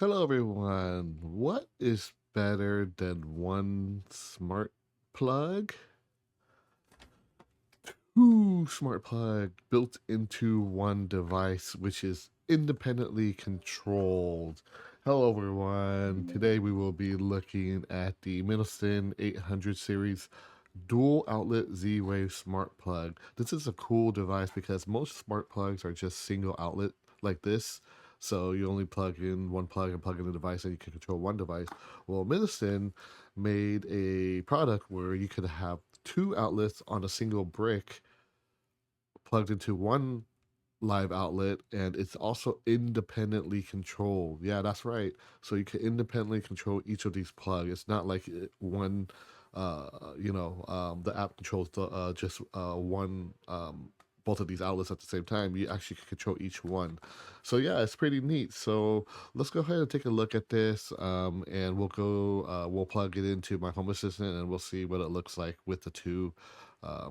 Hello, everyone. What is better than one smart plug? Two smart plug built into one device, which is independently controlled. Hello, everyone. Today we will be looking at the Minoston 800 series dual outlet Z-Wave smart plug. This is a cool device because most smart plugs are just single outlet like this. So you only plug in one plug and plug in the device and you can control one device. Well, Minoston made a product where you could have two outlets on a single brick plugged into one live outlet, and it's also independently controlled. Yeah, that's right. So you can independently control each of these plugs. It's not like one the app controls just one both of these outlets at the same time. You actually can control each one. So yeah, it's pretty neat. So let's go ahead and take a look at this, and we'll plug it into my Home Assistant, and we'll see what it looks like with the two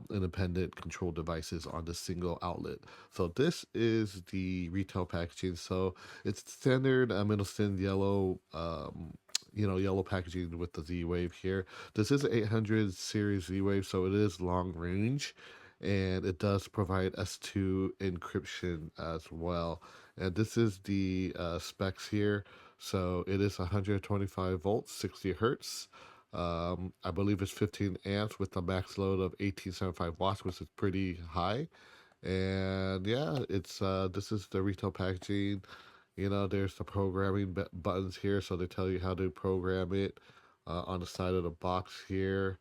independent control devices on the single outlet. So this is the retail packaging. So it's standard Middleton yellow, yellow packaging with the Z Wave here. This is an 800 series Z Wave, so it is long range, and it does provide S2 encryption as well. And this is the specs here. So it is 125 volts, 60 hertz. I believe it's 15 amps with a max load of 1875 watts, which is pretty high. And yeah, it's this is the retail packaging. There's the programming buttons here, so they tell you how to program it on the side of the box here.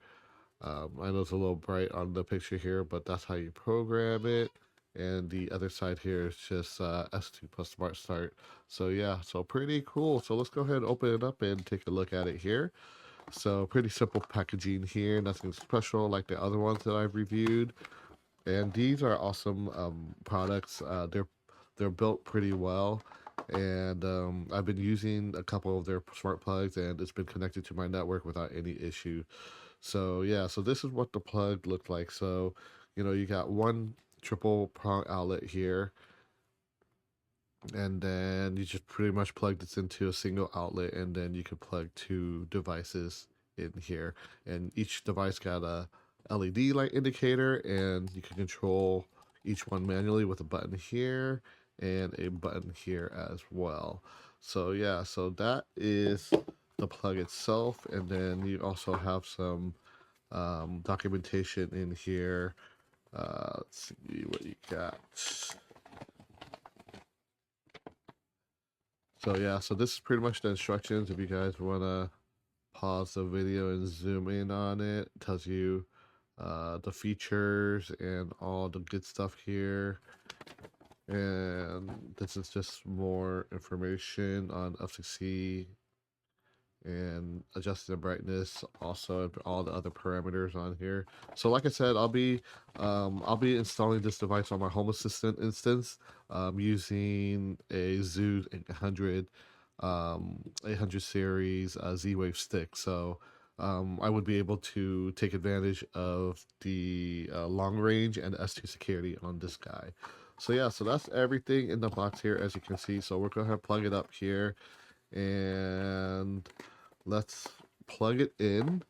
I know it's a little bright on the picture here, but that's how you program it. And the other side here is just S2 plus Smart Start. So yeah, so pretty cool. So let's go ahead and open it up and take a look at it here. So pretty simple packaging here, nothing special like the other ones that I've reviewed. And these are awesome products. They're built pretty well, and I've been using a couple of their smart plugs, and it's been connected to my network without any issue. So yeah, so this is what the plug looked like. So you got one triple prong outlet here, and then you just pretty much plug this into a single outlet, and then you can plug two devices in here, and each device got a LED light indicator, and you can control each one manually with a button here and a button here as well. So yeah, so that is the plug itself, and then you also have some documentation in here. Let's see what you got. So yeah, so this is pretty much the instructions. If you guys want to pause the video and zoom in on it, it tells you the features and all the good stuff here. And this is just more information on FCC and adjusting the brightness, also and all the other parameters on here. So like I said, I'll be installing this device on my Home Assistant instance, using a Zoo 800 series Z-Wave stick. So I would be able to take advantage of the long range and S2 security on this guy. So yeah, so that's everything in the box here, as you can see. So we're gonna plug it up here, and let's plug it in.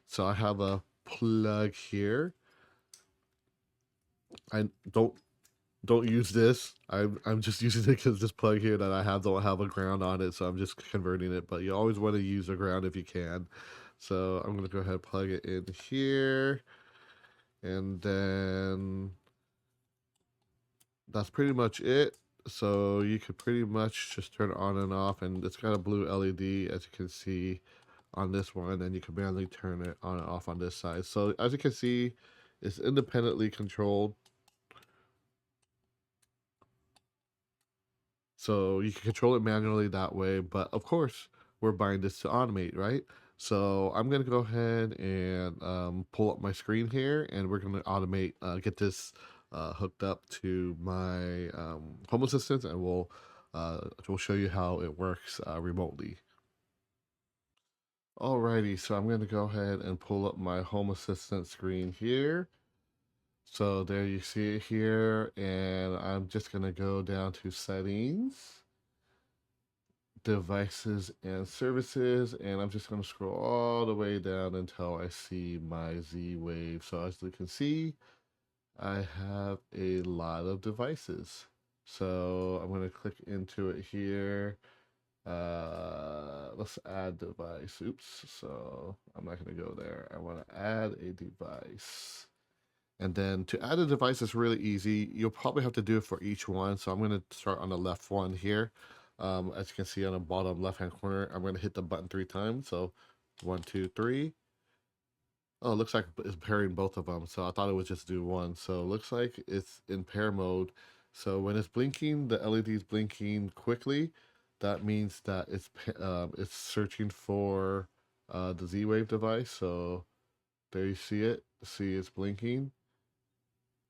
So I have a plug here. I don't use this. I'm just using it because this plug here that I have don't have a ground on it, so I'm just converting it. But you always want to use a ground if you can. So I'm gonna go ahead and plug it in here, and then that's pretty much it. So you could pretty much just turn it on and off, and it's got a blue LED, as you can see on this one, and you can manually turn it on and off on this side. So as you can see, it's independently controlled. So you can control it manually that way, but of course, we're buying this to automate, right? So I'm gonna go ahead and pull up my screen here, and we're gonna automate, get this hooked up to my Home Assistant, and we'll show you how it works remotely. Alrighty, so I'm gonna go ahead and pull up my Home Assistant screen here. So there you see it here, and I'm just gonna go down to settings. devices and services, and I'm just going to scroll all the way down until I see my Z Wave. So as you can see, I have a lot of devices. So I'm going to click into it here. Let's add device. Oops. So I'm not going to go there. I want to add a device. And then to add a device is really easy. You'll probably have to do it for each one. So I'm going to start on the left one here. As you can see on the bottom left-hand corner, I'm going to hit the button 3 times. So 1, 2, 3. Oh, it looks like it's pairing both of them. So I thought it would just do one. So it looks like it's in pair mode. So when it's blinking, the LED is blinking quickly. That means that it's searching for the Z-Wave device. So there you see it. See, it's blinking.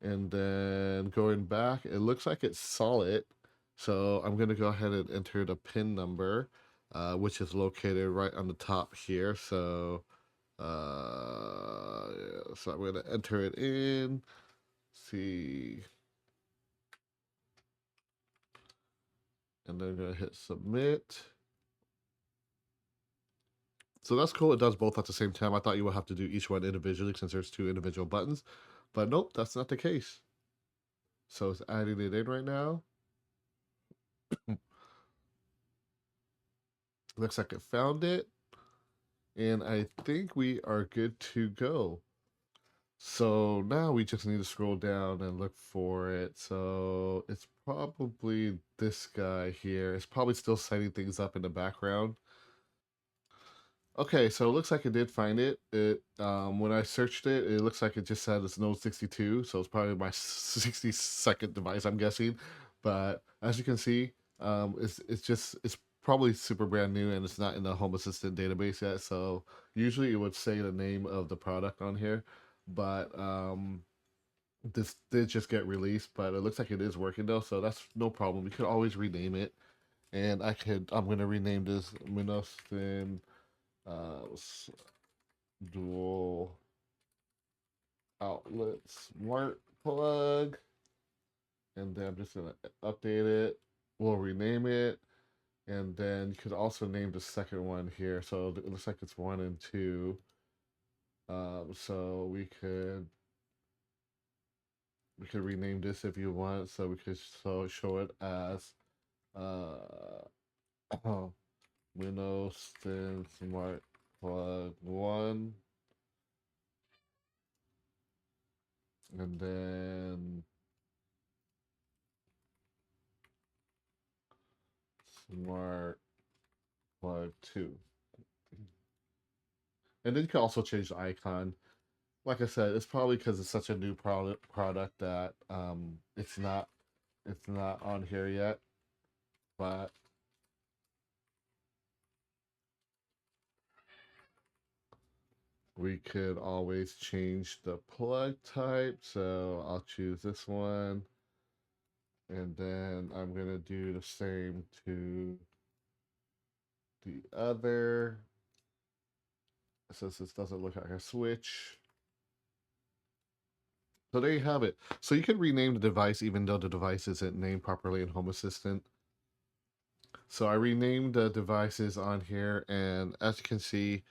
And then going back, it looks like it's solid. So I'm going to go ahead and enter the pin number, which is located right on the top here. So, so I'm going to enter it in. See. And then I'm going to hit submit. So that's cool. It does both at the same time. I thought you would have to do each one individually since there's 2 individual buttons. But nope, that's not the case. So it's adding it in right now. Looks like it found it. And I think we are good to go. So now we just need to scroll down and look for it. So it's probably this guy here. It's probably still setting things up in the background. Okay, so it looks like it did find it. When I searched it, it looks like it just said it's Node 62, so it's probably my 62nd device, I'm guessing. But as you can see, it's probably super brand new and it's not in the Home Assistant database yet. So usually it would say the name of the product on here, but this did just get released. But it looks like it is working though, so that's no problem. We could always rename it, and I'm gonna rename this Minoston uh, dual outlet smart plug, and then I'm just gonna update it. We'll rename it, and then you could also name the second one here. So it looks like it's 1 and 2. So we could rename this if you want. So we could show it as uh Windows 10 Smart Plug 1, and then Smart Plug 2. And then you can also change the icon. Like I said, it's probably because it's such a new product that it's not on here yet. But we could always change the plug type. So I'll choose this one. And then I'm gonna do the same to the other. Since this doesn't look like a switch. So there you have it. So you can rename the device even though the device isn't named properly in Home Assistant. So I renamed the devices on here, and as you can see,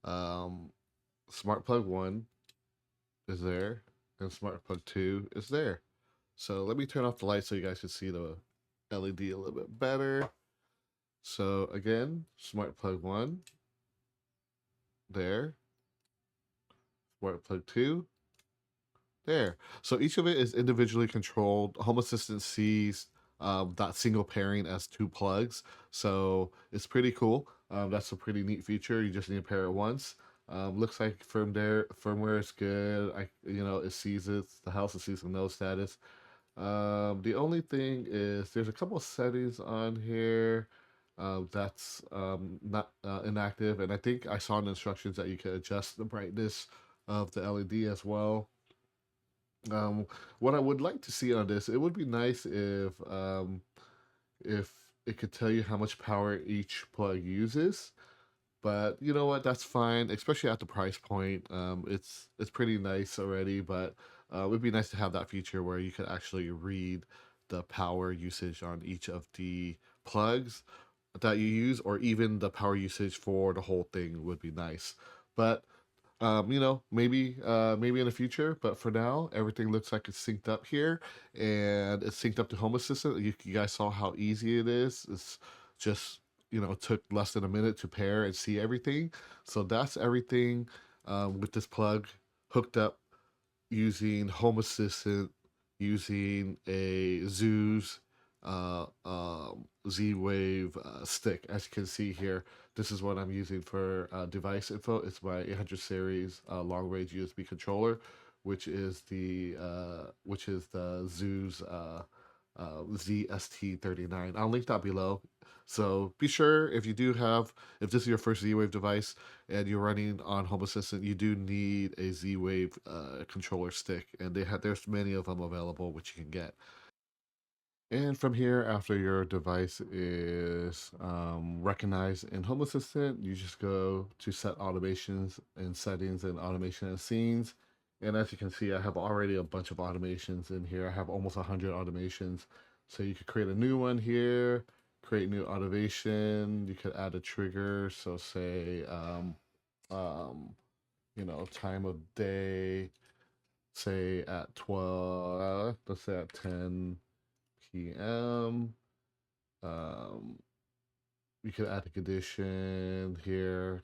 um, Smart Plug 1 is there, and Smart Plug 2 is there. So let me turn off the light so you guys can see the LED a little bit better. So again, Smart Plug 1, there. Smart Plug 2, there. So each of it is individually controlled. Home Assistant sees that single pairing as 2 plugs. So it's pretty cool. That's a pretty neat feature. You just need to pair it once. Looks like firmware is good. It sees it. The house sees some no status. The only thing is there's a couple of settings on here that's not inactive, and I think I saw in the instructions that you can adjust the brightness of the LED as well. Um, what I would like to see on this, it would be nice if it could tell you how much power each plug uses. But you know what? That's fine, especially at the price point. It's pretty nice already, but it'd be nice to have that feature where you could actually read the power usage on each of the plugs. that you use, or even the power usage for the whole thing would be nice. But maybe in the future. But for now, everything looks like it's synced up here, and it's synced up to Home Assistant. You guys saw how easy it is. It's just took less than a minute to pair and see everything. So that's everything with this plug hooked up using Home Assistant, using a Zeus Z-Wave stick. As you can see here, this is what I'm using for device info. It's my 800 series long range USB controller, which is the Zeus ZST39. I'll link that below. So be sure if this is your first Z-Wave device and you're running on Home Assistant, you do need a Z-Wave controller stick, and there's many of them available which you can get. And from here, after your device is recognized in Home Assistant, you just go to set automations and settings and automation and scenes. And as you can see, I have already a bunch of automations in here. I have almost 100 automations. So you could create a new one here, create new automation. You could add a trigger. So say, time of day, say at 12, let's say at 10 p.m. Um, you could add a condition here,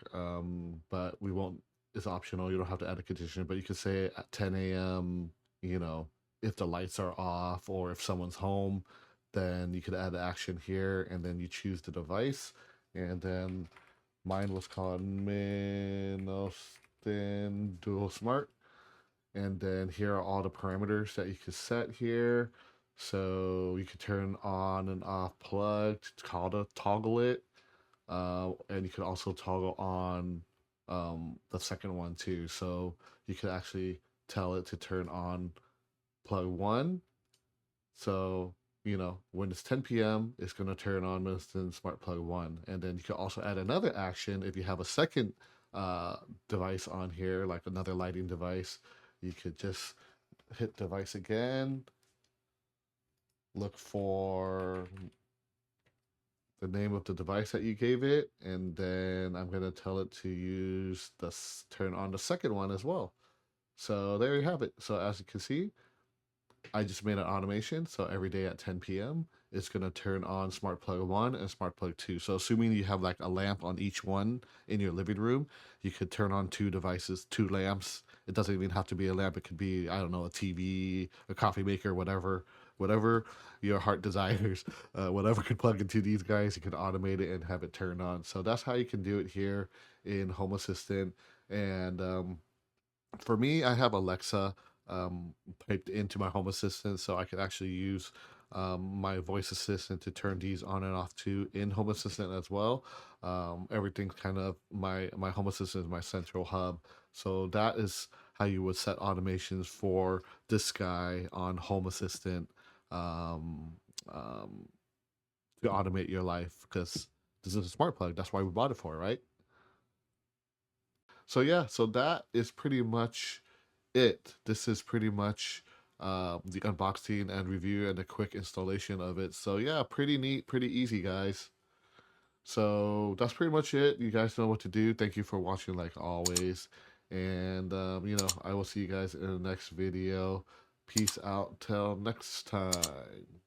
but we won't. It's optional. You don't have to add a condition, but you could say at 10 a.m. You know, if the lights are off or if someone's home, then you could add the action here, and then you choose the device, and then mine was called Minoston Dual Smart, and then here are all the parameters that you could set here. So you could turn on and off plug to toggle it, and you could also toggle on the second one too. So you could actually tell it to turn on plug one. So when it's 10 p.m., it's going to turn on Minston Smart Plug 1. And then you can also add another action if you have a second device on here, like another lighting device. You could just hit device again, look for the name of the device that you gave it, and then I'm going to tell it to turn on the second one as well. So there you have it. So as you can see, I just made an automation. So every day at 10 p.m., it's going to turn on Smart Plug 1 and Smart Plug 2. So assuming you have like a lamp on each one in your living room, you could turn on two devices, two lamps. It doesn't even have to be a lamp. It could be, I don't know, a TV, a coffee maker, whatever your heart desires. Whatever could plug into these guys, you can automate it and have it turned on. So that's how you can do it here in Home Assistant. And for me, I have Alexa piped into my Home Assistant, so I could actually use my voice assistant to turn these on and off too in Home Assistant as well. Everything's kind of my Home Assistant is my central hub, so that is how you would set automations for this guy on Home Assistant um, um, to automate your life, because this is a smart plug. That's why we bought it for, right? So yeah, so that is pretty much it. This is pretty much the unboxing and review and a quick installation of it. So yeah, pretty neat, pretty easy, guys. So that's pretty much it. You guys know what to do. Thank you for watching, like always. And I will see you guys in the next video. Peace out till next time.